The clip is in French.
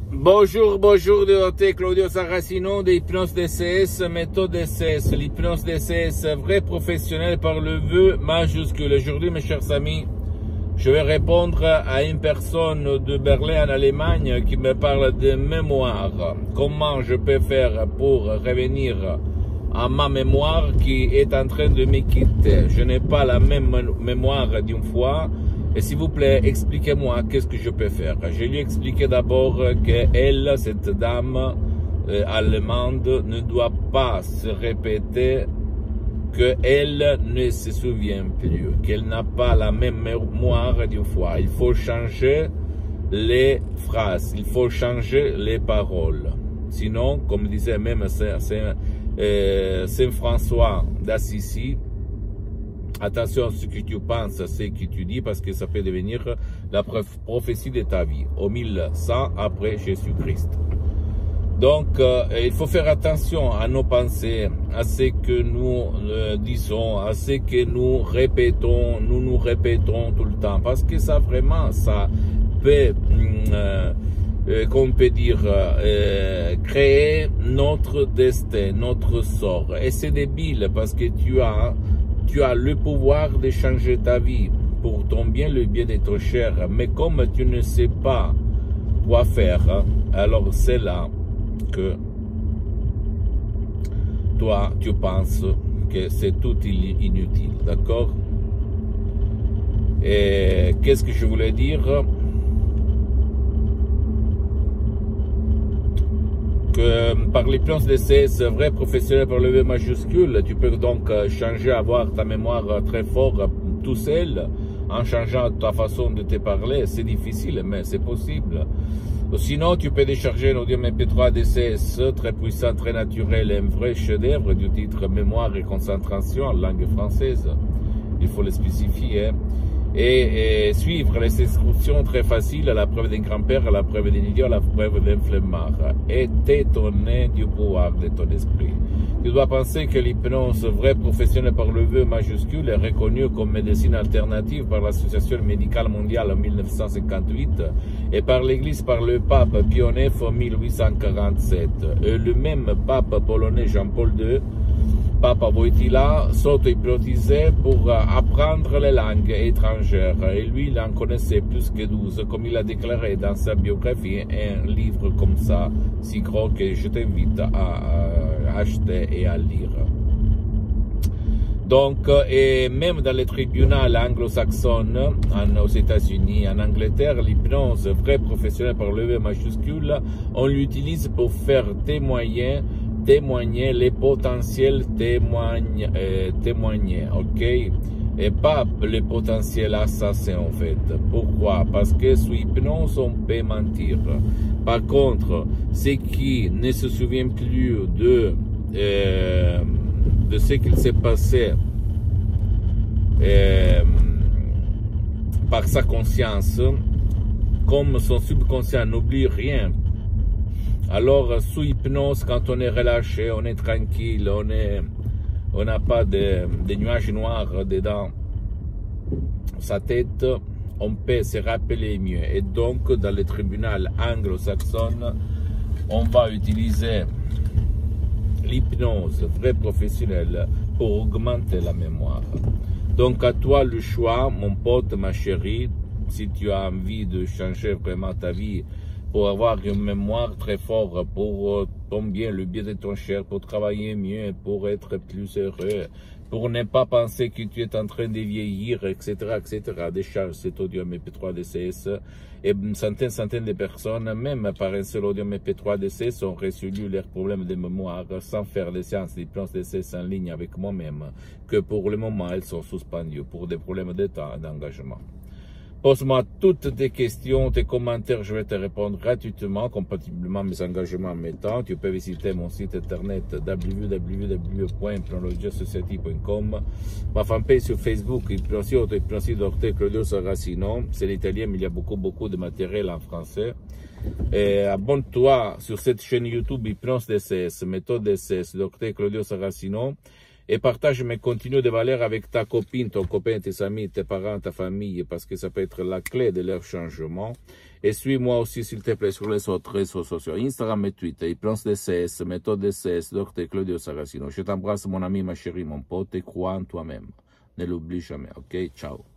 Bonjour, docteur Claudio Saracino de l'hypnose DCS, méthode DCS, l'hypnose DCS, vrai professionnel par le vœu majuscule. Aujourd'hui, mes chers amis, je vais répondre à une personne de Berlin en Allemagne qui me parle de mémoire. Comment je peux faire pour revenir à ma mémoire qui est en train de me quitter. Je n'ai pas la même mémoire d'une fois. Et s'il vous plaît, expliquez-moi qu'est-ce que je peux faire. Je lui ai expliqué d'abord qu'elle, cette dame allemande, ne doit pas se répéter qu'elle ne se souvient plus, qu'elle n'a pas la même mémoire d'une fois. Il faut changer les phrases, il faut changer les paroles. Sinon, comme disait même Saint François d'Assisi, attention à ce que tu penses, à ce que tu dis, parce que ça peut devenir la prophétie de ta vie, au 1100 après Jésus-Christ. Donc, il faut faire attention à nos pensées, à ce que nous disons, à ce que nous répétons tout le temps, parce que ça vraiment, ça peut, qu'on peut dire, créer notre destin, notre sort. Et c'est débile, parce que tu as le pouvoir de changer ta vie pour ton bien, le bien de ton cher. Mais comme tu ne sais pas quoi faire, alors c'est là que toi, tu penses que c'est tout inutile. D'accord? Et qu'est-ce que je voulais dire? Par l'hypnose DCS, vrai professionnel par le V majuscule, tu peux donc changer, avoir ta mémoire très forte tout seul, en changeant ta façon de te parler. C'est difficile, mais c'est possible. Sinon, tu peux décharger l'audio MP3 DCS, très puissant, très naturel, un vrai chef-d'œuvre du titre Mémoire et concentration en langue française. Il faut le spécifier. Et suivre les instructions très faciles à la preuve d'un grand-père, à la preuve d'un idiot, à la preuve d'un flemmard. Et t'étonner du pouvoir de ton esprit. Tu dois penser que l'hypnose vrai professionnelle par le vœu majuscule est reconnue comme médecine alternative par l'Association médicale mondiale en 1958 et par l'Église par le pape Pie IX en 1847. Et le même pape polonais Jean-Paul II, Papa Wojtyla, s'auto-hypnotisait pour apprendre les langues étrangères. Et lui, il en connaissait plus que 12, comme il a déclaré dans sa biographie, un livre comme ça, si gros que je t'invite à acheter et à lire. Donc, et même dans les tribunaux anglo-saxons, aux États-Unis, en Angleterre, l'hypnose vraie professionnelle par le V majuscule, on l'utilise pour faire témoigner les potentiels témoigner, ok? Et pas les potentiels assassins, en fait. Pourquoi? Parce que sous hypnose, on peut mentir. Par contre, ceux qui ne se souviennent plus de ce qu'il s'est passé par sa conscience, comme son subconscient n'oublie rien, alors, sous hypnose, quand on est relâché, on est tranquille, on n'a pas de nuages noirs dedans sa tête, on peut se rappeler mieux. Et donc, dans le tribunal anglo-saxon, on va utiliser l'hypnose vraie professionnelle pour augmenter la mémoire. Donc, à toi le choix, mon pote, ma chérie, si tu as envie de changer vraiment ta vie, pour avoir une mémoire très forte, pour ton bien, le bien de ton cher, pour travailler mieux, pour être plus heureux, pour ne pas penser que tu es en train de vieillir, etc., etc. Décharge cet audio MP3 DCS et centaines de personnes, même par un seul audio MP3 DCS, ont résolu leurs problèmes de mémoire sans faire des séances d'hypnose DCS en ligne avec moi-même, que pour le moment, elles sont suspendues pour des problèmes de temps et d'engagement. Pose-moi toutes tes questions, tes commentaires, je vais te répondre gratuitement, compatiblement à mes engagements en mes temps. Tu peux visiter mon site internet www.hypnologiasociety.com, ma fanpage sur Facebook, Hypnosie Docteur Claudio Saracino, c'est l'italien, mais il y a beaucoup de matériel en français. Et abonne-toi sur cette chaîne YouTube Hypnose DCS, méthode DCS, Docteur Claudio Saracino. et partage mes contenus de valeur avec ta copine, ton copain, tes amis, tes parents, ta famille, parce que ça peut être la clé de leur changement. Et suis-moi aussi, s'il te plaît, sur les autres réseaux sociaux, Instagram et Twitter, Hypnose DCS, Méthode DCS, Dr Claudio Saracino. Je t'embrasse, mon ami, ma chérie, mon pote, et crois en toi-même. Ne l'oublie jamais, ok? Ciao.